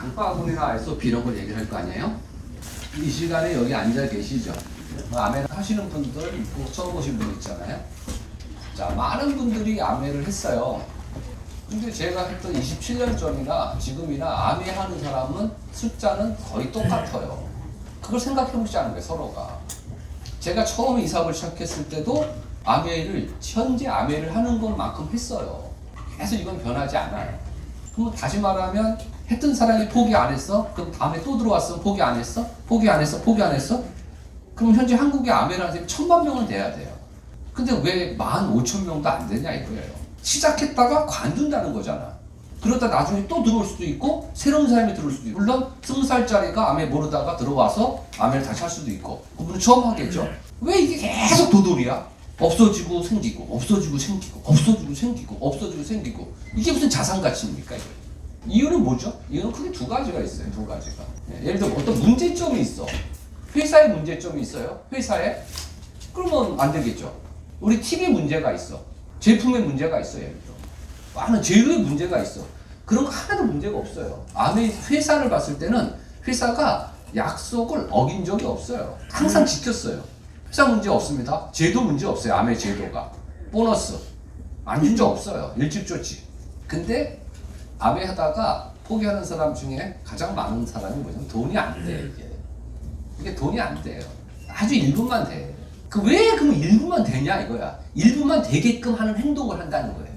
장바구니나 SOP 이런 걸 얘기를 할 거 아니에요? 이 시간에 여기 앉아 계시죠? 아메를 하시는 분들 있고 처음 오신 분 있잖아요. 자, 많은 분들이 아메를 했어요. 근데 제가 했던 27년 전이나 지금이나 아메 하는 사람은 숫자는 거의 똑같아요. 그걸 생각해 보지 않은 거예요, 서로가. 제가 처음에 이 사업을 시작했을 때도 아메를, 현재 아메를 하는 것만큼 했어요. 그래서 이건 변하지 않아요. 그럼 다시 말하면 했던 사람이 포기 안 했어? 그럼 다음에 또 들어왔으면 포기 안 했어? 포기 안 했어? 포기 안 했어? 그럼 현재 한국에 아메를 하는 사람이 1000만 명은 돼야 돼요. 근데 왜 15,000명도 안 되냐 이거예요. 시작했다가 관둔다는 거잖아. 그러다 나중에 또 들어올 수도 있고 새로운 사람이 들어올 수도 있고, 물론 20살짜리가 아메 모르다가 들어와서 아메를 다시 할 수도 있고, 그분은 처음 하겠죠. 왜 이게 계속 도돌이야? 없어지고 생기고 없어지고 생기고 없어지고 생기고 없어지고 생기고, 이게 무슨 자산 가치입니까 이거? 이유는 뭐죠? 이유는 크게 두 가지가 있어요. 두 가지가. 예를 들어 어떤 문제점이 있어. 회사에 문제점이 있어요. 회사에. 그러면 안 되겠죠. 우리 팀에 문제가 있어. 제품에 문제가 있어요. 예를 들어 많은 제도에 문제가 있어. 그런 거 하나도 문제가 없어요. 아메 회사를 봤을 때는 회사가 약속을 어긴 적이 없어요. 항상 지켰어요. 회사 문제 없습니다. 제도 문제 없어요. 아메 제도가. 보너스 안 준 적 없어요. 일찍 줬지. 근데 아메 하다가 포기하는 사람 중에 가장 많은 사람이 뭐냐면 돈이 안 돼. 이게 돈이 안 돼요. 아주 일부만 돼. 왜 그럼 일부만 되냐 이거야. 일부만 되게끔 하는 행동을 한다는 거예요.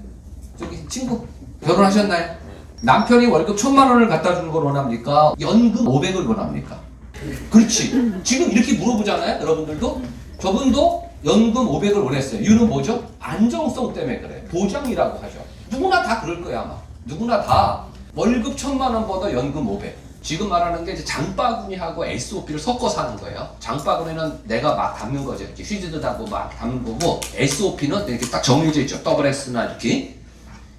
저기 친구 결혼하셨나요? 남편이 월급 1000만 원을 갖다 주는 걸 원합니까? 연금 500을 원합니까? 그렇지. 지금 이렇게 물어보잖아요. 여러분들도. 저분도 연금 500을 원했어요. 이유는 뭐죠? 안정성 때문에 그래. 보장이라고 하죠. 누구나 다 그럴 거야 아마. 누구나 다 월급 1000만 원 벌어 연금 500. 지금 말하는 게 이제 장바구니하고 SOP를 섞어서 하는 거예요. 장바구니는 내가 막 담는 거죠. 이렇게 휴지도 담고 막 담는 거고, SOP는 이렇게 딱 정해져 있죠. 더블 S나 이렇게.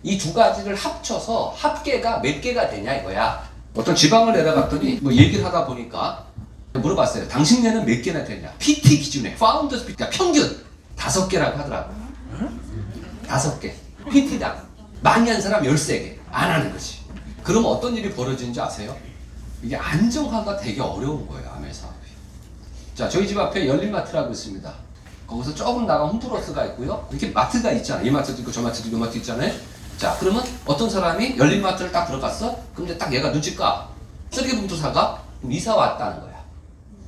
이 두 가지를 합쳐서 합계가 몇 개가 되냐 이거야. 어떤 지방을 내려갔더니 뭐 얘기를 하다 보니까 물어봤어요. 당신네는 몇 개나 되냐? PT 기준에 파운더스 PT가 평균 5개라고 하더라고. 5개. PT당. 많이 한 사람 13개. 안 하는 거지. 그럼 어떤 일이 벌어지는지 아세요? 이게 안정화가 되게 어려운 거예요, 아메 사업이. 자, 저희 집 앞에 열린마트라고 있습니다. 거기서 조금 나가면 홈플러스가 있고요. 이렇게 마트가 있잖아요. 이 마트도 있고 저 마트도 있고 이 마트 있잖아요. 자, 그러면 어떤 사람이 열린마트를 딱 들어갔어? 근데 딱 얘가 눈치 까. 쓰레기봉투 사가? 그럼 이사 왔다는 거야.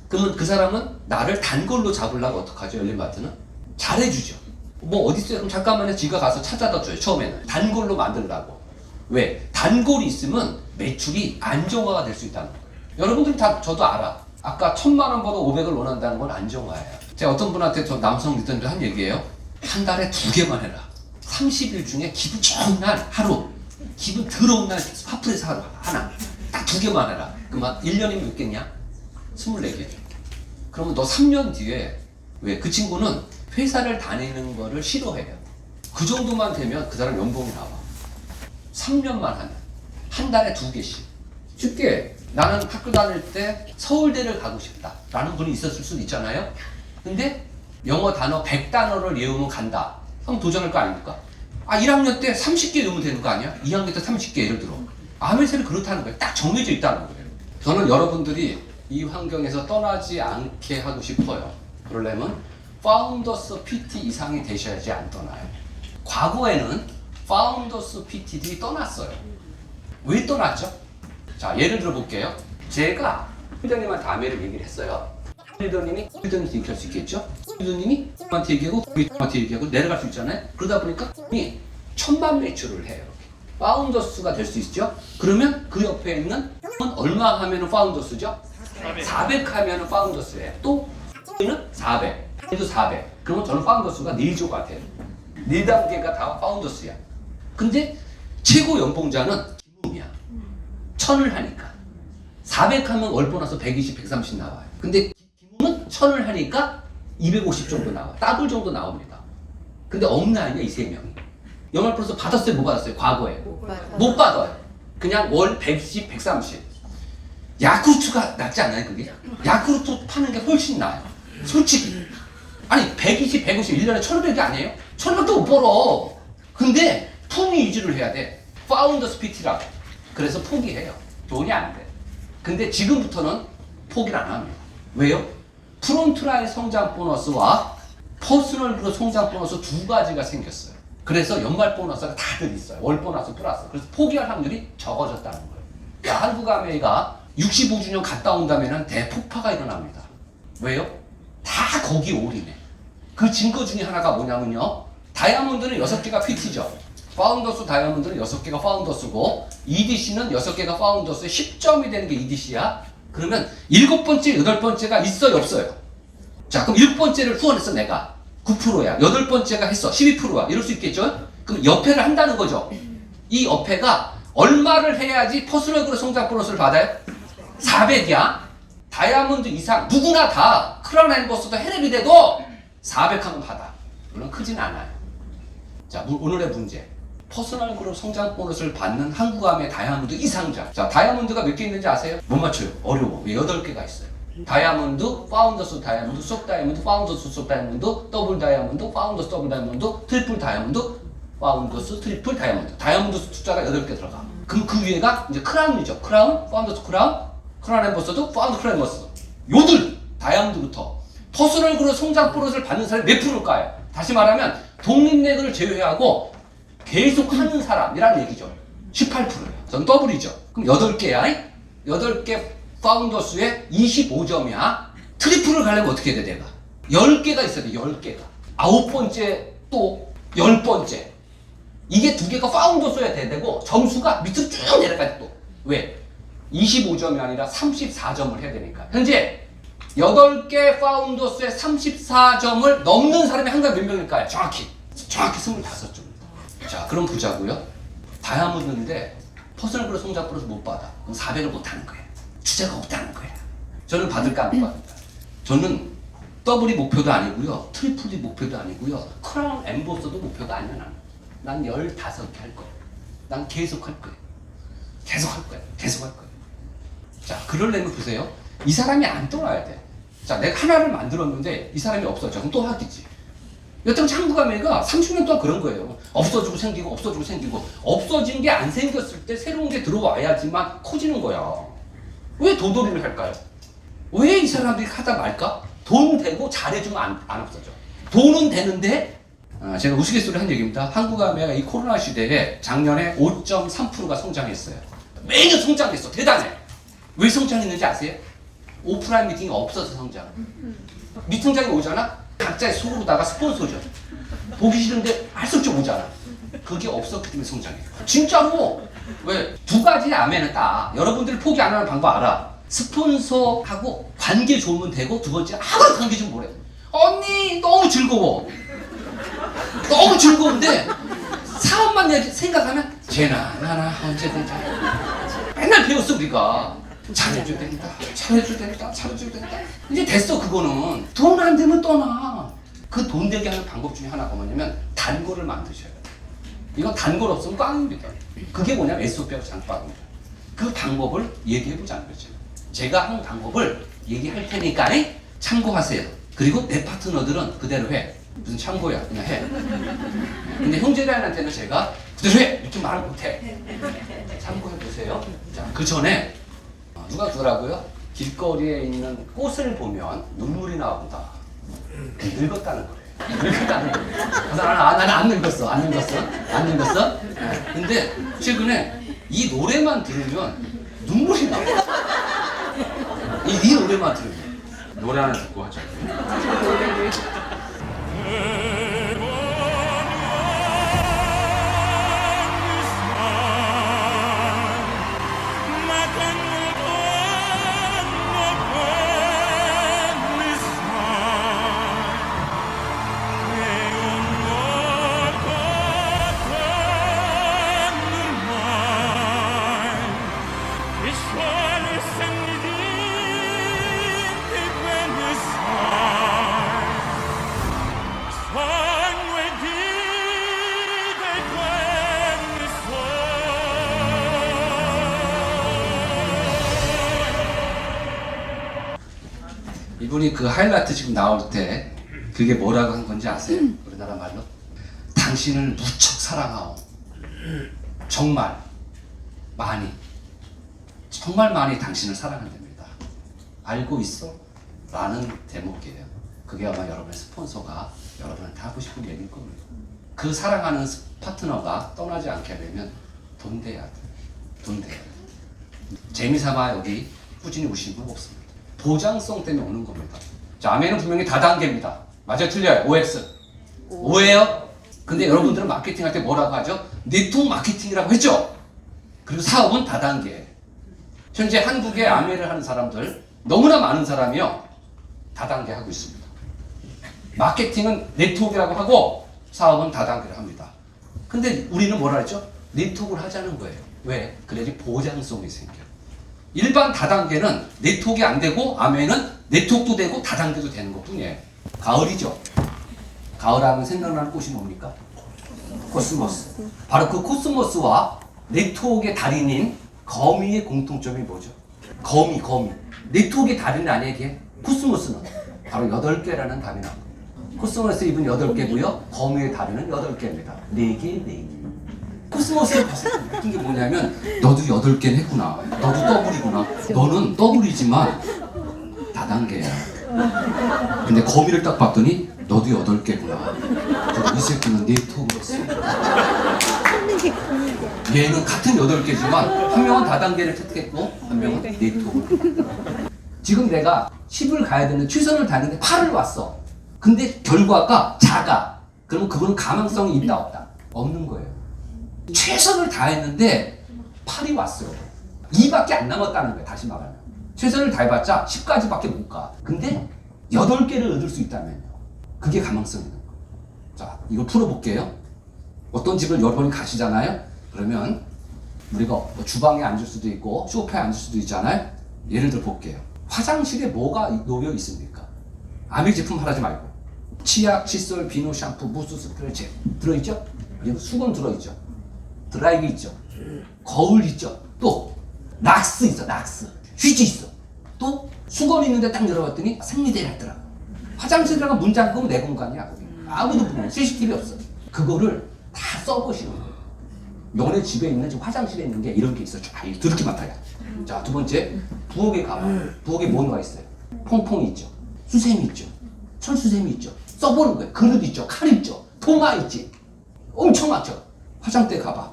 그러면 그 사람은 나를 단골로 잡으려고 어떡하죠, 열린마트는? 잘해주죠. 뭐 어디 있어요? 그럼 잠깐만요. 지가 가서 찾아다 줘요, 처음에는. 단골로 만들라고. 왜? 단골이 있으면 매출이 안정화가 될 수 있다는 거예요. 여러분들 다 저도 알아. 아까 1000만 원보다 500을 원한다는 건 안정화예요. 제가 어떤 분한테 저 남성 리더님들 한 얘기예요. 한 달에 2개만 해라. 30일 중에 기분 좋은 날 하루, 기분 더러운 날 화풀이해서 하나. 딱 2개만 해라. 그러면 1년이면 몇 개냐? 24개. 그러면 너 3년 뒤에, 왜? 그 친구는 회사를 다니는 거를 싫어해요. 그 정도만 되면 그 사람 연봉이 나와. 3년만 하면 한 달에 2개씩. 쉽게 나는 학교 다닐 때 서울대를 가고 싶다 라는 분이 있었을 수도 있잖아요. 근데 영어 단어 100단어를 외우면 간다. 그럼 도전할 거 아닙니까? 1학년 때 30개 외우면 되는 거 아니야? 2학년 때 30개 예를 들어. 아메셀이 그렇다는 거예요. 딱 정해져 있다는 거예요. 저는 여러분들이 이 환경에서 떠나지 않게 하고 싶어요. 그러려면 파운더스 PT 이상이 되셔야지 안 떠나요. 과거에는 파운더스 PT들이 떠났어요. 왜 떠났죠? 자, 예를 들어 볼게요. 제가 리더님한테 아메를 얘기를 했어요. 리더님이 리더님한테 얘기할 수 있겠죠? 리더님이 한테 얘기하고 한테 얘기하고 내려갈 수 있잖아요. 그러다 보니까 이 1000만 매출을 해요. 파운더스가 될 수 있죠? 그러면 그 옆에 있는 얼마 하면은 파운더스죠? 400 하면은 파운더스예요. 또 는 400. 얘도 400. 그러면 저는 파운더스가 4조가 돼요. 4단계가 다 파운더스야. 근데 최고 연봉자는 김웅이야. 1000을 하니까. 400 하면 월 보너스 120, 130 나와요. 근데 김웅은 1000을 하니까 250 정도 나와. 더블 정도 나옵니다. 근데 없나요, 이 3명이? 연말 보너스 받았어요, 못 받았어요? 과거에. 못 받아요. 그냥 월 110, 130. 야쿠르트가 낫지 않나요, 그게? 야쿠르트 파는 게 훨씬 나아요. 솔직히. 아니, 120, 150, 1년에 1500이 아니에요? 1500도 못 벌어. 근데 품위 유지를 해야 돼. 파운더스 PT라고. 그래서 포기해요. 돈이 안 돼. 근데 지금부터는 포기를 안 합니다. 왜요? 프론트라인 성장 보너스와 퍼스널 그로스 성장 보너스 두 가지가 생겼어요. 그래서 연말 보너스가 다들 있어요. 월 보너스 플러스. 그래서 포기할 확률이 적어졌다는 거예요. 그러니까 한국 아메이가 65주년 갔다 온다면 대폭파가 일어납니다. 왜요? 다 거기 올인해. 그 증거 중에 하나가 뭐냐면요. 다이아몬드는 6개가 PT죠. 파운더스 다이아몬드는 6개가 파운더스고 EDC는 6개가 파운더스에 10점이 되는 게 EDC야. 그러면 7번째, 8번째가 있어요, 없어요? 자, 그럼 7번째를 후원했어, 내가. 9%야. 8번째가 했어, 12%야. 이럴 수 있겠죠? 그럼 옆회를 한다는 거죠. 이 옆회가 얼마를 해야지 퍼스널그로 성장 보너스를 받아요? 400이야. 다이아몬드 이상 누구나 다 크라운 엠버서더 헤레비 돼도 400하면 받아. 물론 크진 않아요. 자, 오늘의 문제. 퍼스널 그룹 성장 보너스를 받는 한국암의 다이아몬드 이상자. 자, 다이아몬드가 몇 개 있는지 아세요? 못 맞춰요. 어려워. 8개가 있어요. 다이아몬드, 파운더스 다이아몬드, 속 다이아몬드, 파운더스 속 다이아몬드, 더블 다이아몬드, 파운더스 더블 다이아몬드, 트리플 다이아몬드, 파운더스 트리플 다이아몬드. 다이아몬드 숫자가 8개 들어가. 그럼 그 위에가 이제 크라운이죠. 크라운, 파운더스 크라운, 크라운 엠버서더, 파운드 크라운 엠버서더. 요들 다이아몬드부터 퍼스널 그룹 성장 보너스를 받는 사람이 몇 프로일까요? 다시 말하면 독립내근을 제외하고 계속 하는 사람이라는 얘기죠. 18%예요. 전 더블이죠. 그럼 8개야. 8개 파운더스에 25점이야. 트리플을 가려면 어떻게 해야 돼, 내가? 10개가 있어야 돼, 10개가. 9번째 또 10번째. 이게 2개가 파운더스여야 되고 점수가 밑으로 쭉 내려가지 또. 왜? 25점이 아니라 34점을 해야 되니까. 현재 8개 파운더스에 34점을 넘는 사람이 한가 몇 명일까요? 정확히 25점. 자, 그럼 보자고요. 다이아몬드인데 퍼스널 그룹 성장 보너스 못 받아. 그럼 400을 못 하는 거예요. 주제가 없다는 거예요. 저는 받을까 안 받을까? 저는 더블이 목표도 아니고요. 트리플이 목표도 아니고요. 크라운 엠버서도 목표가 아니야. 난 15개 할 거예요. 난 계속 할 거예요. 계속 할 거예요. 계속 할 거예요. 자, 그러려면 보세요. 이 사람이 안 떠나야 돼. 자, 내가 하나를 만들었는데 이 사람이 없어져. 그럼 또 하겠지. 여튼 한국아메가 30년 동안 그런 거예요. 없어지고 생기고 없어지고 생기고. 없어진 게 안 생겼을 때 새로운 게 들어와야지만 커지는 거야. 왜 도돌이를 할까요? 왜 이 사람들이 하다 말까? 돈 되고 잘해주면 안 없어져. 돈은 되는데 제가 우스갯소리 한 얘기입니다. 한국아메가 이 코로나 시대에 작년에 5.3%가 성장했어요. 매년 성장했어. 대단해. 왜 성장했는지 아세요? 오프라인 미팅이 없어서 성장. 미팅장에 오잖아? 각자의 속으로다가 스폰서죠. 보기 싫은데 할 수 없이 오잖아. 그게 없었기 때문에 성장해. 진짜로. 왜? 2가지 아멘은 딱. 여러분들이 포기 안 하는 방법 알아. 스폰서하고 관계 좋으면 되고, 2번째 아무런 관계 좀 뭐래. 언니 너무 즐거워. 너무 즐거운데 사업만 생각하면 쟤나 나나 언제든 맨날 배웠어 우리가. 잘해줘야 된다, 잘해줘야 된다, 잘해줘야 된다. 이제 됐어. 그거는 돈 안 되면 떠나. 그 돈 되게 하는 방법 중에 하나가 뭐냐면 단골을 만드셔야 돼요. 이건 단골 없으면 꽝입니다. 그게 뭐냐면 SOP하고 장바구니입니다. 그 방법을 얘기해보자는 거죠. 제가 한 방법을 얘기할 테니까 참고하세요. 그리고 내 파트너들은 그대로 해. 무슨 참고야, 그냥 해. 근데 형제들한테는 제가 그대로 해! 이렇게 말을 못해. 참고해보세요. 자, 그 전에 누가 그러더라고요. 길거리에 있는 꽃을 보면 눈물이 나온다. 늙었다는 거래요. 늙었다는 거예요. 나는 안 늙었어. 안 늙었어. 안 늙었어. 네. 근데 최근에 이 노래만 들으면 눈물이 나와. 이 노래만 들으면. 노래 하나 듣고 하자. 이분이 그 하이라이트 지금 나올 때 그게 뭐라고 한 건지 아세요? 우리나라 말로? 당신을 무척 사랑하오. 정말 많이 정말 많이 당신을 사랑한답니다. 알고 있어? 라는 대목이에요. 그게 아마 여러분의 스폰서가 여러분한테 하고 싶은 얘기일 겁니다. 그 사랑하는 파트너가 떠나지 않게 되면 돈 대야 돼. 돈 대야 돼. 재미삼아 여기 꾸준히 오신 분 없습니다. 보장성 때문에 오는 겁니다. 자, 아멘은 분명히 다단계입니다. 맞아요? 틀려요? OX. 오예요? 근데 여러분들은 마케팅 할 때 뭐라고 하죠? 네트워크 마케팅이라고 했죠? 그리고 사업은 다단계. 현재 한국에 아멘을 하는 사람들 너무나 많은 사람이요. 다단계 하고 있습니다. 마케팅은 네트워크라고 하고 사업은 다단계를 합니다. 근데 우리는 뭐라 했죠? 네트워크를 하자는 거예요. 왜? 그래야지 보장성이 생겨요. 일반 다단계는 네트워크가 안 되고 아멘은 네트워크도 되고 다단계도 되는 것 뿐이에요. 가을이죠. 가을하면 생각나는 꽃이 뭡니까? 코스모스. 바로 그 코스모스와 네트워크의 달인인 거미의 공통점이 뭐죠? 거미. 네트워크의 달인 아니에요, 이게? 코스모스는 바로 8개라는 답이 나옵니다. 코스모스 잎은 8개고요. 거미의 다리는 8개입니다. 4개. 코스모스를 봤을 때 느낀 게 뭐냐면 너도 8개는 했구나. 너도 더블이구나. 너는 더블이지만 다단계야. 근데 거미를 딱 봤더니 너도 8개구나. 이 새끼는 네트워크였어. 얘는 같은 8개지만 한 명은 다단계를 택했고 한 명은 네트워크. 지금 내가 10을 가야 되는 최선을 다했는데 8을 왔어. 근데 결과가 작아. 그러면 그거는 가망성이 있다 없다? 없는 거예요. 최선을 다했는데 8이 왔어요. 2밖에 안 남았다는 거예요. 다시 말하면. 최선을 다해봤자 10까지밖에 못 가. 근데 8개를 얻을 수 있다면요. 그게 가망성이 있는 거예요. 자, 이걸 풀어볼게요. 어떤 집을 여러 번 가시잖아요. 그러면 우리가 뭐 주방에 앉을 수도 있고 소파에 앉을 수도 있잖아요. 예를 들어 볼게요. 화장실에 뭐가 놓여 있습니까? 아메 제품 하지 말고 치약, 칫솔, 비누, 샴푸, 무스, 스프레이 들어있죠? 그리고 수건 들어있죠? 드라이기 있죠? 거울 있죠? 또 락스 있어, 락스. 휴지 있어. 또 수건 있는데 딱 열어봤더니 생리대를 했더라고. 화장실 들어가 문 잠그면 내 공간이야. 아무도 모르는 CCTV 없어. 그거를 다 써보시는 거예요. 너네 집에 있는 지금 화장실에 있는 게 이런 게 있어. 쫙 이렇게 맡아요. 자, 두 번째, 부엌에 가봐. 부엌에 뭐가 있어요? 퐁퐁이 있죠. 수세미 있죠. 철수세미 있죠. 써보는 거예요. 그릇 있죠. 칼 있죠. 도마 있지. 엄청 많죠. 화장대 가봐.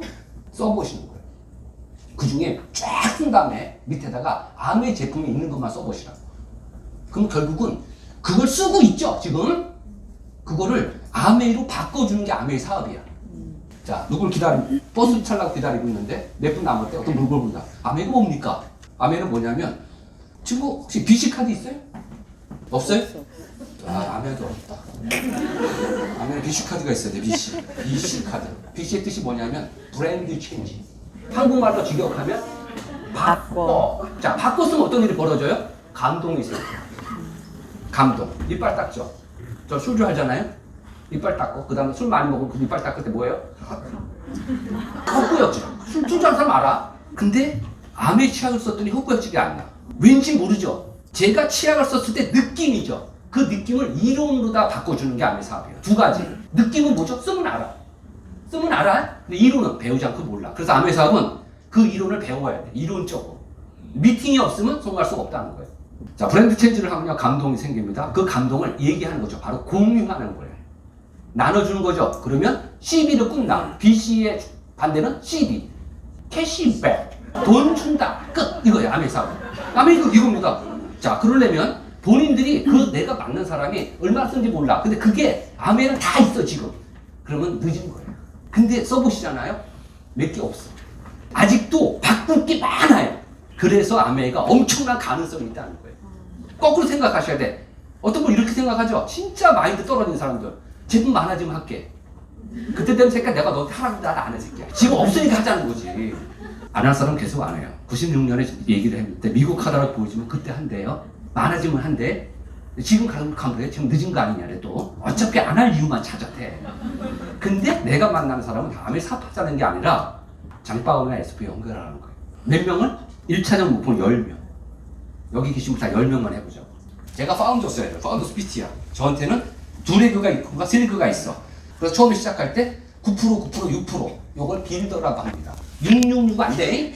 써보시는 거예요. 그 중에 쫙 쓴 다음에 밑에다가 아메 제품이 있는 것만 써보시라고. 그럼 결국은 그걸 쓰고 있죠. 지금 그거를 아메로 바꿔주는 게 아메의 사업이야. 자, 누굴 버스 타려고 기다리고 있는데 몇 분 남았대. 어떤 물건을 본다. 아메가 뭡니까? 아메는 뭐냐면 지금 혹시 BC 카드 있어요? 없어요? 아, 아메도 없다. 아메는 BC 카드가 있어야 돼. BC 카드. BC의 뜻이 뭐냐면 브랜드 체인지. 한국말로 직역하면 바꿔. 자, 바꿔 쓰면 어떤 일이 벌어져요? 감동이 있어요. 감동. 이빨 닦죠. 저 술 좋아하잖아요. 이빨 닦고 그 다음에 술 많이 먹으면 그 이빨 닦을 때 뭐예요? 헛구역질. 술 좋아하는 사람 알아. 근데 암에 치약을 썼더니 헛구역질이 안 나. 왠지 모르죠. 제가 치약을 썼을 때 느낌이죠. 그 느낌을 이론으로 다 바꿔주는 게 암의 사업이에요. 두 가지. 느낌은 뭐죠? 쓰면 알아. 쓰면 알아. 근데 이론은 배우지 않고 몰라. 그래서 암의 사업은 그 이론을 배워야 돼. 이론적으로. 미팅이 없으면 성공할 수가 없다는 거예요. 자, 브랜드 체인지를 하면요, 감동이 생깁니다. 그 감동을 얘기하는 거죠. 바로 공유하는 거예요. 나눠주는 거죠. 그러면 CB로 끝나. BC의 반대는 CD. 캐시백. 돈 준다. 끝. 이거예요. 아메 사업. 아메 이겁니다. 자, 그러려면 본인들이 그 내가 맞는 사람이 얼마나 쓰는지 몰라. 근데 그게 아메는 다 있어, 지금. 그러면 늦은 거예요. 근데 써보시잖아요. 몇 개 없어. 아직도 바꿀 게 많아요. 그래서 아메가 엄청난 가능성이 있다는 거예요. 거꾸로 생각하셔야 돼. 어떤 분 이렇게 생각하죠? 진짜 마인드 떨어진 사람들. 제품 많아지면 할게. 그때 되면 새끼야 내가 너한테 하라고 안 해 새끼야. 지금 없으니까 하자는 거지. 안 할 사람 계속 안 해요. 96년에 얘기를 했는데 미국 하다가 보여주면 그때 한대요. 많아지면 한대. 지금 가면 그래. 지금 늦은 거 아니냐 또. 어차피 안 할 이유만 찾아대. 근데 내가 만나는 사람은 다음에 사업하자는 게 아니라 장바구니나 SP 연결하는 거예요. 몇 명을? 1차전 목표는 10명. 여기 계신 분 다 10명만 해보죠. 제가 파운더스예요. 파운더스 PT야. 저한테는 2레그가 있고 3레그가 있어. 그래서 처음에 시작할 때 9%, 6%. 요걸 빌더라고 합니다. 666 안 돼.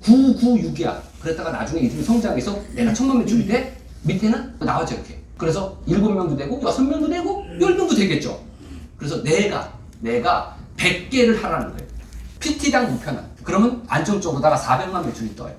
996이야. 그랬다가 나중에 이들이 성장해서 내가 1000만 매출이 돼? 밑에는 나와져 이렇게. 그래서 7명도 되고 6명도 되고 10명도 되겠죠. 그래서 내가 100개를 하라는 거예요. PT당 목표는. 그러면 안정적으로다가 400만 매출이 떠요.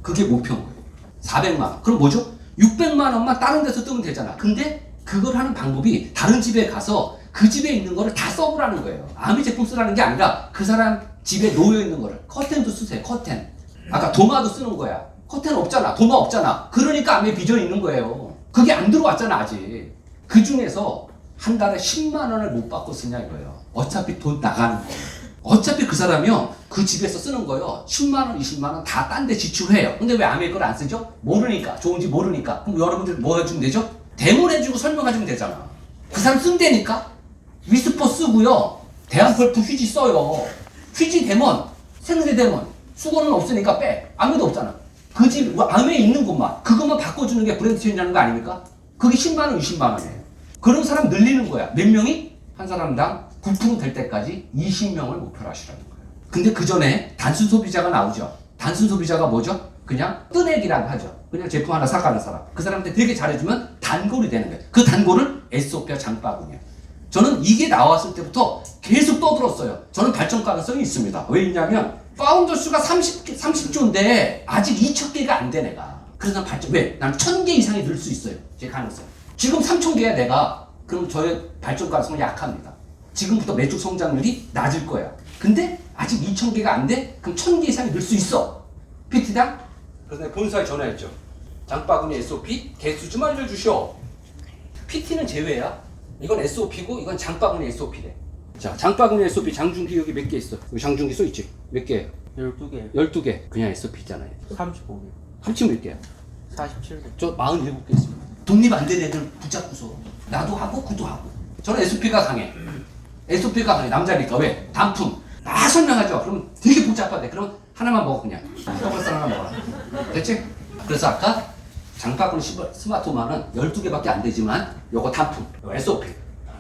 그게 목표인 거예요. 400만 원. 그럼 뭐죠? 600만 원만 다른 데서 뜨면 되잖아. 근데 그걸 하는 방법이 다른 집에 가서 그 집에 있는 거를 다 써보라는 거예요. 아무 제품 쓰라는 게 아니라 그 사람 집에 놓여 있는 거를. 커튼도 쓰세요. 커튼. 아까 도마도 쓰는 거야. 커튼 없잖아. 도마 없잖아. 그러니까 아메 비전이 있는 거예요. 그게 안 들어왔잖아 아직. 그 중에서 한 달에 10만 원을 못 받고 쓰냐 이거예요. 어차피 돈 나가는 거예요. 어차피 그 사람이요 그 집에서 쓰는 거요 10만 원, 20만 원 다 딴 데 지출해요. 근데 왜 아메 걸 안 쓰죠? 모르니까. 좋은지 모르니까. 그럼 여러분들 뭐 해주면 되죠? 데모해주고 설명해주면 되잖아. 그 사람 쓴다니까. 위스퍼 쓰고요. 대한펄프 휴지 써요. 휴지 데몬, 생세 데몬. 수고는 없으니까 빼. 아무도 없잖아. 그 집 안에 있는 것만 그것만 바꿔주는 게 브랜드 체인지라는 거 아닙니까? 그게 10만 원, 20만 원이에요. 그런 사람 늘리는 거야. 몇 명이? 한 사람당 9% 될 때까지 20명을 목표로 하시라는 거예요. 근데 그 전에 단순 소비자가 나오죠. 단순 소비자가 뭐죠? 그냥 뜨내기라고 하죠. 그냥 제품 하나 사가는 사람. 그 사람한테 되게 잘해주면 단골이 되는 거예요. 그 단골을 SOP와 장바구니에요. 저는 이게 나왔을 때부터 계속 떠들었어요. 저는 발전 가능성이 있습니다. 왜 있냐면 파운더 수가 30조인데 아직 2,000개가 안 돼 내가. 그래서 난 발전 왜? 난 1,000개 이상이 늘 수 있어요. 제 가능성. 지금 3,000개야 내가. 그럼 저의 발전 가능성은 약합니다. 지금부터 매출 성장률이 낮을 거야. 근데 아직 2,000개가 안 돼? 그럼 1,000개 이상이 늘 수 있어. PT당? 그래서 내가 본사에 전화했죠. 장바구니 SOP 개수 좀 알려주시오. PT는 제외야. 이건 SOP고 이건 장바구니 SOP래. 자, 장바구니 SOP 장중기 여기 몇 개 있어? 여기 장중기 써있지? 몇 개예요? 12개. 12개. 그냥 SOP잖아요. 35개. 합치면 몇 개야? 47개. 저 47개 있습니다. 독립 안 된 애들 붙잡고서 나도 하고 그도 하고. 저는 SOP가 강해. SOP가 강해. 남자니까. 왜? 단품. 다 설명하죠. 그럼 되게 복잡하대. 그럼 하나만 먹어 그냥. 떡을쌀 하나 먹어라. 됐지? 그래서 아까 장바구니 스마트만은 12개밖에 안 되지만 요거 단품, 요거 SOP.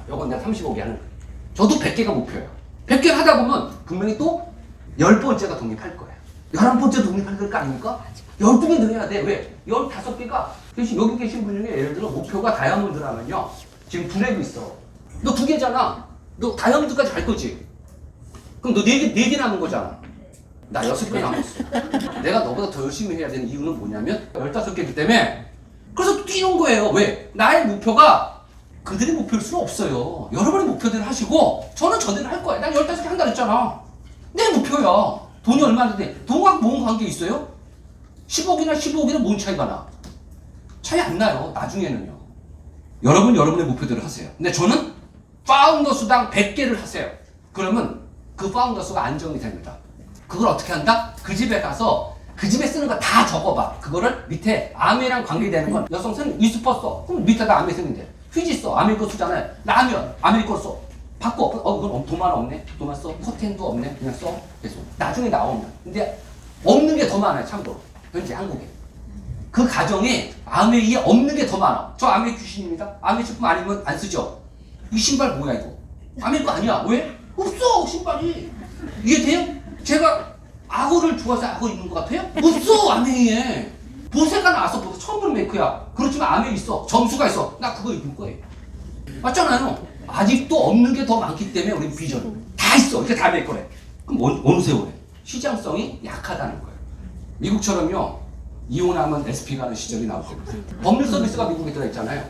요건 내가 35개 하는 거예요. 저도 100개가 목표예요. 100개 하다 보면 분명히 또 10번째가 독립할 거예요. 11번째 독립할 거 아닙니까? 12개 늘려야 돼. 왜? 15개가 대신 여기 계신 분 중에 예를 들어 목표가 다이아몬드라면요. 지금 블랙이 있어. 너 2개잖아. 너 다이아몬드까지 갈 거지? 그럼 너 4개 남은 거잖아. 나 6개 남았어. 내가 너보다 더 열심히 해야 되는 이유는 뭐냐면 15개이기 때문에 그래서 뛰는 거예요. 왜? 나의 목표가 그들의 목표일 수는 없어요. 여러분의 목표대로 하시고 저는 저대로 할 거예요. 난 15개 한다 그랬잖아. 내 목표야. 돈이 얼마나 돼? 돈하고 뭔 관계 있어요? 10억이나 15억이나 뭔 차이가 나? 차이 안 나요. 나중에는요. 여러분의 목표대로 하세요. 근데 저는 파운더 수당 100개를 하세요. 그러면 그 파운더 수가 안정이 됩니다. 그걸 어떻게 한다? 그 집에 가서 그 집에 쓰는 거 다 적어봐. 그거를 밑에 아메랑 관계되는 건 여성은 위스퍼 써. 그럼 밑에다 아메 쓰면 돼. 휴지 써. 아메 거 쓰잖아요. 라면 아메 거 써. 바꿔. 그건 도마는 없네. 도마 써. 커튼도 없네. 그냥 써. 계속. 나중에 나오면. 근데 없는 게 더 많아요. 참고로. 현재 한국에. 그 가정에 아메이 없는 게 더 많아. 저 아메 귀신입니다. 아메 제품 아니면 안 쓰죠. 이 신발 뭐야 이거? 아메 거 아니야. 왜? 없어 신발이. 이해돼요? 제가 악어를 좋아해서 악어 입는 것 같아요? 없어 아메이에. 보세가 나와서 보세 처음 보는 메이크야. 그렇지만 아메이 있어. 점수가 있어. 나 그거 입을 거예요. 맞잖아요. 아직도 없는 게 더 많기 때문에 우리 비전 다 있어. 이게 다 메이크래. 그럼 어느 세월에? 시장성이 약하다는 거예요. 미국처럼요. 이혼하면 SP 가는 시절이 나올 겁니다. 법률 서비스가 미국에 들어있잖아요.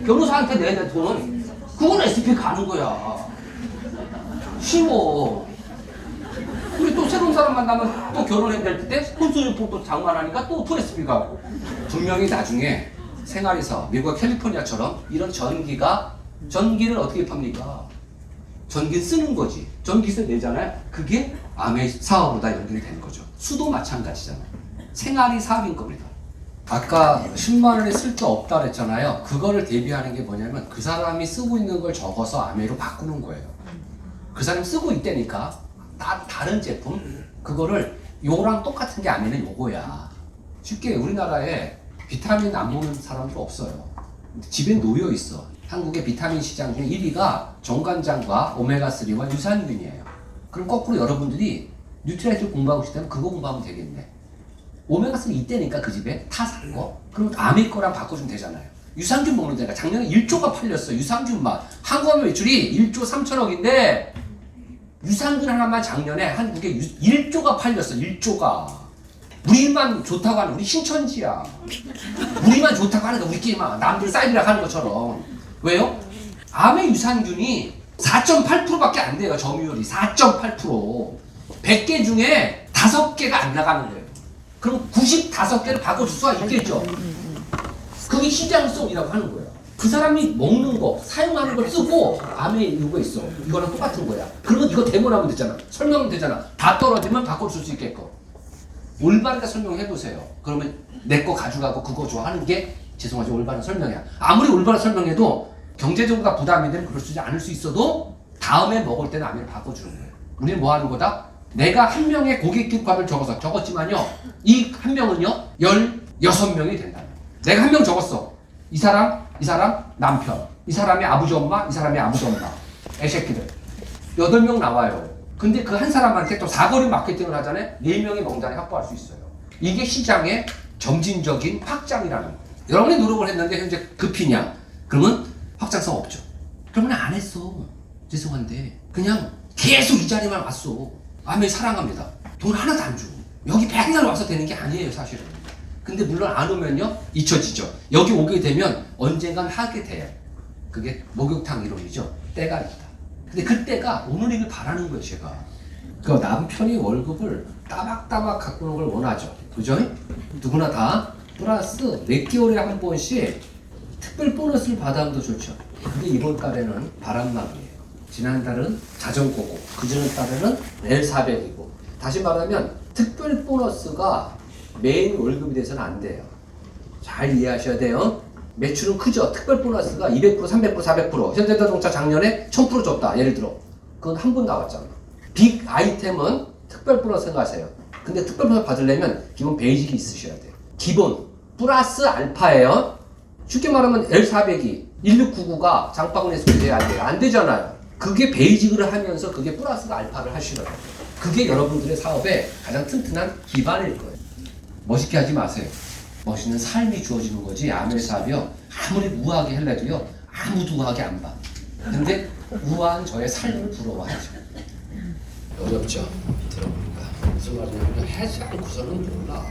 변호사한테 내야 될 돈은 그건 SP 가는 거야. 쉬워. 우리 또 새로운 사람 만나면 또 결혼해야 될 때 혼수유품 또 장만하니까 또 SP 가고. 분명히 나중에 생활에서 미국 캘리포니아처럼 이런 전기를 어떻게 팝니까? 전기 쓰는 거지. 전기세 내잖아요. 그게 아메 사업으로 다 연결이 되는 거죠. 수도 마찬가지잖아요. 생활이 사업인 겁니다. 아까 10만 원에 쓸 데 없다 그랬잖아요. 그거를 대비하는 게 뭐냐면 그 사람이 쓰고 있는 걸 적어서 아메로 바꾸는 거예요. 그 사람이 쓰고 있다니까 다른 제품 그거를 요거랑 똑같은 게 아메는 요거야. 쉽게 우리나라에 비타민 안 먹는 사람도 없어요. 집에 놓여 있어. 한국의 비타민 시장 중에 1위가 정관장과 오메가3와 유산균이에요. 그럼 거꾸로 여러분들이 뉴트리아이트 공부하고 싶다면 그거 공부하면 되겠네. 오메가3 이때니까 그 집에 다 산 거. 그럼 아메 거랑 바꿔주면 되잖아요. 유산균 먹는 데가 작년에 1조가 팔렸어. 유산균만. 한국 매출이 1조 3천억인데 유산균 하나만 작년에 한국에 1조가 팔렸어. 1조가. 우리만 좋다고 하는 우리 신천지야. 우리만 좋다고 하는 거 우리끼리만 남들 사이드락 하는 것처럼. 왜요? 암의 유산균이 4.8%밖에 안 돼요. 점유율이 4.8%. 100개 중에 5개가 안 나가는 거예요. 그럼 95개를 바꿔줄 수가 있겠죠. 그게 시장성이라고 하는 거예요. 그 사람이 먹는 거, 사용하는 걸 쓰고 암의 이유가 있어. 이거랑 똑같은 거야. 그러면 이거 대본하면 되잖아. 설명하면 되잖아. 다 떨어지면 바꿔줄 수 있게끔. 올바르게 설명해 보세요. 그러면 내 거 가져가고 그거 좋아하는 게 죄송하지만 올바른 설명이야. 아무리 올바른 설명해도 경제적으로 부담이 되면 그럴 수 않을 수 있어도 다음에 먹을 때는 암을 바꿔주는 거예요. 우리는 뭐 하는 거다? 내가 한 명의 고객 기록값을 적었지만요. 이 한 명은요. 16명이 된다. 내가 한 명 적었어. 이 사람, 남편. 이 사람의 아버지 엄마, 이 사람의 아버지 엄마. 애새끼들. 8명 나와요. 근데 그 한 사람한테 또 사거리 마케팅을 하잖아요. 4명의 명단을 확보할 수 있어요. 이게 시장의 점진적인 확장이라는 거예요. 여러분이 노력을 했는데 현재 급히냐? 그러면 확장성 없죠. 그러면 안 했어. 죄송한데. 그냥 계속 이 자리만 왔어. 암에 사랑합니다. 돈 하나도 안 줘. 여기 맨날 와서 되는 게 아니에요, 사실은. 근데 물론 안 오면요, 잊혀지죠. 여기 오게 되면 언젠간 하게 돼요. 그게 목욕탕 이론이죠. 때가 있다. 근데 그 때가 오늘이길 바라는 거예요, 제가. 그 남편이 월급을 따박따박 갖고 오는 걸 원하죠. 그죠? 누구나 다 플러스 몇 개월에 한 번씩 특별 보너스를 받아도 좋죠. 근데 이번 달에는 바람막이에요. 지난달은 자전거고, 그전 달에는 L400이고. 다시 말하면 특별 보너스가 메인 월급이 돼서는 안 돼요. 잘 이해하셔야 돼요. 매출은 크죠. 특별 보너스가 200%, 300%, 400%. 현대자동차 작년에 1000% 줬다. 예를 들어. 그건 한 번 나왔잖아. 빅 아이템은 특별 보너스 생각하세요. 근데 특별 보너스 받으려면 기본 베이직이 있으셔야 돼요. 기본 플러스 알파예요. 쉽게 말하면 L400이 1699가 장바구니에 소개돼야 안 돼요. 안 되잖아요. 그게 베이직을 하면서 그게 플러스가 알파를 하시더라고요. 그게 여러분들의 사업의 가장 튼튼한 기반일 거예요. 멋있게 하지 마세요. 멋있는 삶이 주어지는 거지. 아멜 사업이요. 아무리 우아하게 할래도요. 아무도 우아하게 안 봐. 근데 우아한 저의 삶을 부러워하죠. 어렵죠? 들어보니까. 무슨 말이냐면 해지 않고서는 몰라.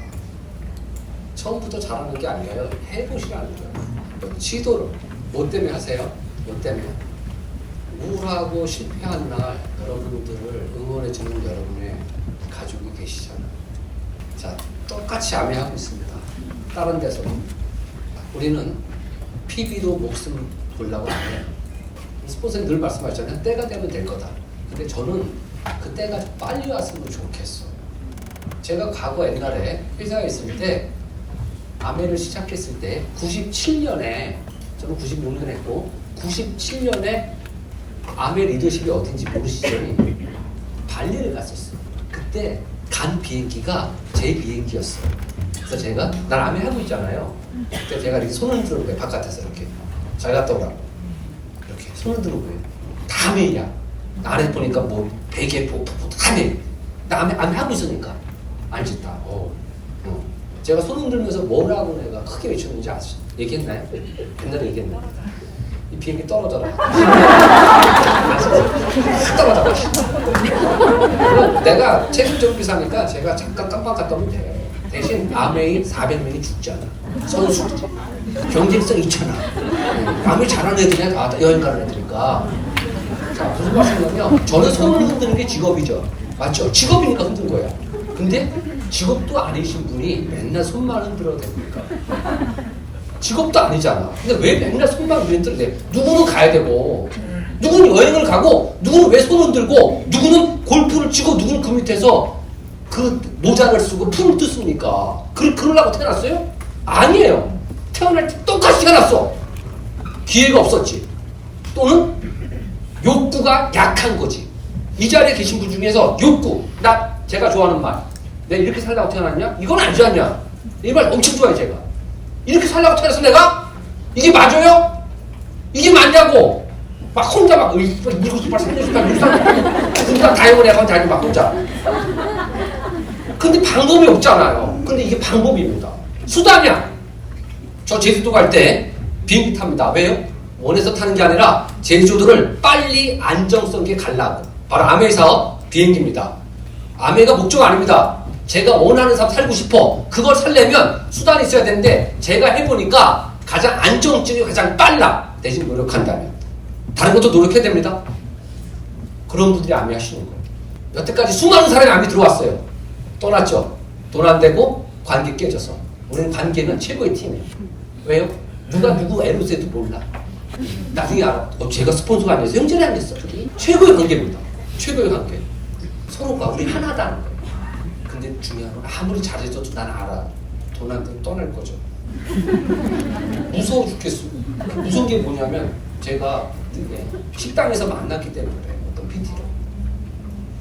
처음부터 잘하는 게 아니에요. 해보시라는 거예요. 시도를. 뭐 때문에 하세요? 뭐 때문에? 우울하고 실패한 날 여러분들을 응원해주는 여러분의 가족이 계시잖아요. 자, 똑같이 암해하고 있습니다. 다른 데서도. 우리는 PB도 목숨 보려고 안 해요. 스폰서님 늘 말씀하셨잖아요. 때가 되면 될 거다. 근데 저는 그 때가 빨리 왔으면 좋겠어. 제가 과거 옛날에 회사에 있을 때 아메를 시작했을 때 97년에 저는 96년 했고 97년에 아메 리더십이 어딘지 모르시죠? 발리를 갔었어요. 그때 간 비행기가 제 비행기였어요. 그래서 제가 난 아메 하고 있잖아요. 그때 제가 이렇게 손을 들은 거예요. 바깥에서 이렇게 잘 갔다 오라고 이렇게 손을 들은 거예요. 다 아메야. 아래 보니까 뭐 베개 보트 다 아메. 나 아메 하고 있으니까 알지 다. 제가 손 흔들면서 뭐라고 내가 크게 외쳤는지 아시죠? 얘기했나요? 옛날에 얘기했나요? 이 비행기 떨어져라. 떨어져라. 내가 체중적 비사니까 제가 잠깐 깜빡 갔다 오면 돼요. 대신 아메이 400명이 죽잖아. 선수들이. 경쟁성 있잖아. 아메이 잘하는 애들이 다 여행 가는 애들이니까. 자, 무슨 말씀이냐면 저는 손을 흔드는 게 직업이죠. 맞죠? 직업이니까 흔든 거야. 근데 직업도 아니신 분이 맨날 손만 흔들어도 됩니까? 직업도 아니잖아. 근데 왜 맨날 손만 흔들어도 돼? 누구는 가야 되고, 누구는 여행을 가고, 누구는 왜 손 흔들고, 누구는 골프를 치고, 누구는 그 밑에서 그 모자를 쓰고 풀을 뜯습니까? 그러려고 태어났어요? 아니에요. 태어날 때 똑같이 태어났어. 기회가 없었지. 또는 욕구가 약한 거지. 이 자리에 계신 분 중에서 욕구, 제가 좋아하는 말, 내가 이렇게 살라고 태어났냐? 이건 아니지 않냐? 이 말 엄청 좋아해 제가. 이렇게 살라고 태어났어 내가? 이게 맞아요? 이게 맞냐고? 막 혼자 막 7시 8, 3시 8, 6시 8, 다이어리 학원 다니고 막 혼자. 근데 방법이 없잖아요. 근데 이게 방법입니다. 수단이야. 저 제주도 갈 때 비행기 탑니다. 왜요? 원해서 타는 게 아니라 제주도를 빨리 안정성 있게 가려고. 바로 아메이 사업 비행기입니다. 아메이가 목적 아닙니다. 제가 원하는 삶 살고 싶어. 그걸 살려면 수단이 있어야 되는데 제가 해보니까 가장 안정적이고 가장 빨라. 대신 노력한다면. 다른 것도 노력해야 됩니다. 그런 분들이 아메이 하시는 거예요. 여태까지 수많은 사람이 아메이 들어왔어요. 떠났죠. 돈 안 되고 관계 깨져서. 우리는 관계는 최고의 팀이에요. 왜요? 누가 누구 애로서 해도 몰라. 나중에 알아. 제가 스폰서가 아니어서 형제를 안 됐어. 최고의 관계입니다. 최고의 관계. 서로가 우리 하나다는 거예요. 근데 중요한 건 아무리 잘해줘도 난 알아. 돈 안 되면 떠날 거죠. 무서워 죽겠어. 무서운 게 뭐냐면 제가 식당에서 만났기 때문에 그래요. 어떤 PT를.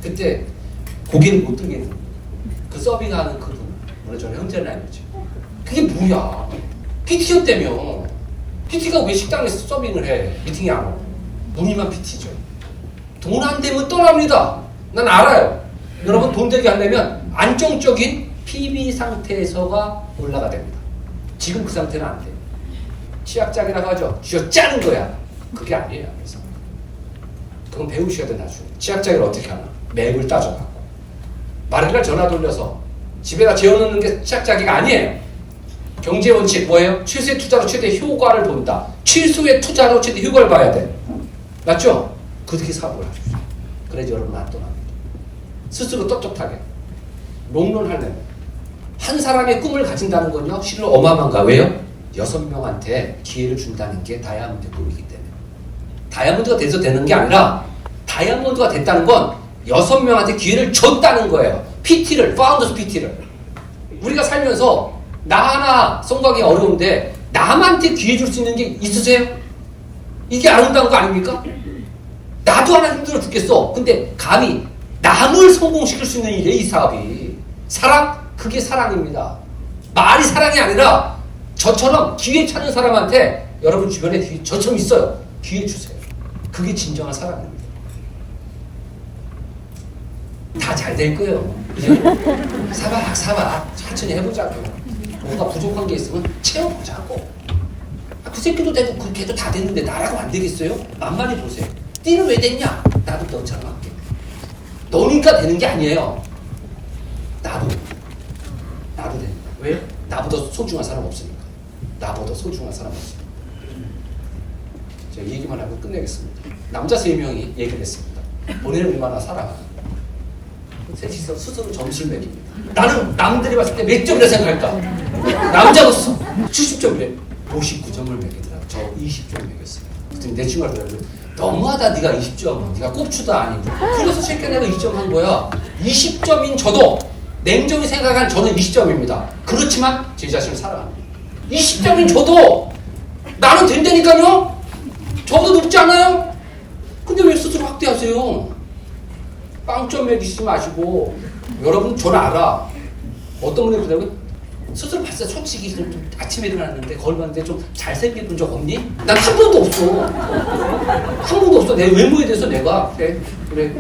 그때 고개를 못 들겠는 그 서빙하는 그분. 물론 저는 형제는 아니죠. 그게 뭐야. PT였다며. PT가 왜 식당에서 서빙을 해? 미팅이 안 오고. 무늬만 PT죠. 돈 안 되면 떠납니다. 난 알아요. 여러분 돈 되게 하려면 안정적인 PB 상태에서가 올라가 됩니다. 지금 그 상태는 안 돼요. 치약작이라고 하죠. 쥐어 짜는 거야. 그게 아니에요. 그래서 그건 배우셔야 돼 나중에. 치약작을 어떻게 하나? 맵을 따져갖고 말일날 전화 돌려서 집에다 재워놓는 게 치약작이가 아니에요. 경제 원칙 뭐예요? 최소의 투자로 최대 효과를 본다. 최소의 투자로 최대 효과를 봐야 돼. 맞죠? 그렇게 사고를 하십시오. 그래야지 여러분 안 떠납니다. 스스로 떳떳하게 롱런하려면 한 사람의 꿈을 가진다는 건요 실은 어마어마한가. 왜요? 6명한테 기회를 준다는 게 다이아몬드 꿈이기 때문에. 다이아몬드가 돼서 되는 게 아니라 다이아몬드가 됐다는 건 6명한테 기회를 줬다는 거예요. PT를, 파운더스 PT를. 우리가 살면서 나 하나 성공하기 어려운데 남한테 기회 줄 수 있는 게 있으세요? 이게 아름다운 거 아닙니까? 나도 하나 힘들어 죽겠어. 근데 감히 남을 성공시킬 수 있는 일이에요, 이 사업이. 사랑? 그게 사랑입니다. 말이 사랑이 아니라 저처럼 기회 찾는 사람한테 여러분 주변에 저처럼 있어요. 기회 주세요. 그게 진정한 사랑입니다. 다 잘 될 거예요. 사박 천천히 해보자고. 뭔가 부족한 게 있으면 채워보자고. 그 새끼도 되고 그 걔도 다 됐는데 나라고 안 되겠어요? 만만히 보세요. 띠는 왜 됐냐? 나도 너처럼 할게. 너니까 되는 게 아니에요. 나도 되는 거야. 왜? 나보다 소중한 사람 없으니까. 나보다 소중한 사람 없으니까. 제가 얘기만 하고 끝내겠습니다. 남자 3명이 얘기를 했습니다. 본인을 얼마나 사랑하나. 셋이서 스스로 점수를 매깁니다. 나는 남들이 봤을 때 몇 점이라 생각할까? 남자로서 70점이래. 59점을 매기더라. 저 20점 매겼어요. 그랬더니 내 친구가 그러더라고요. 너무하다. 네가 20점. 네가 꼽추도 아니고. 그래서 새끼 내가 20점 한 거야. 20점인 저도 냉정히 생각한 저는 20점입니다. 그렇지만 제 자신을 사랑합니다. 20점인 저도 나는 된다니까요. 저보다 높지 않아요? 근데 왜 스스로 확대하세요? 빵점 매기지 마시고. 여러분 저를 알아. 어떤 분이 그러더라고요. 스스로 봤을 때 솔직히 좀 아침에 일어났는데 거울 봤는데 좀 잘생긴 분 적 없니? 난 한 번도 없어. 한 번도 없어. 내 외모에 대해서 내가 그래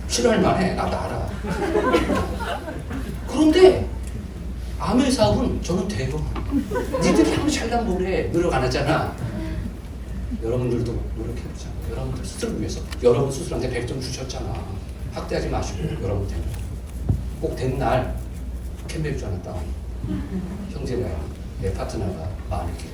싫어할 만해. 나도 알아. 그런데 아메이 사업은 저는 돼요. 니들이 아무리 잘난 뭐래. 노력 안 하잖아. 여러분들도 노력해보자. 여러분들 스스로를 위해서. 여러분 스스로한테 100점 주셨잖아. 확대하지 마시고 여러분 됩니다. 꼭 된 날 캠벨 줄 알았다. 형제가 내 파트너가 많이 이렇게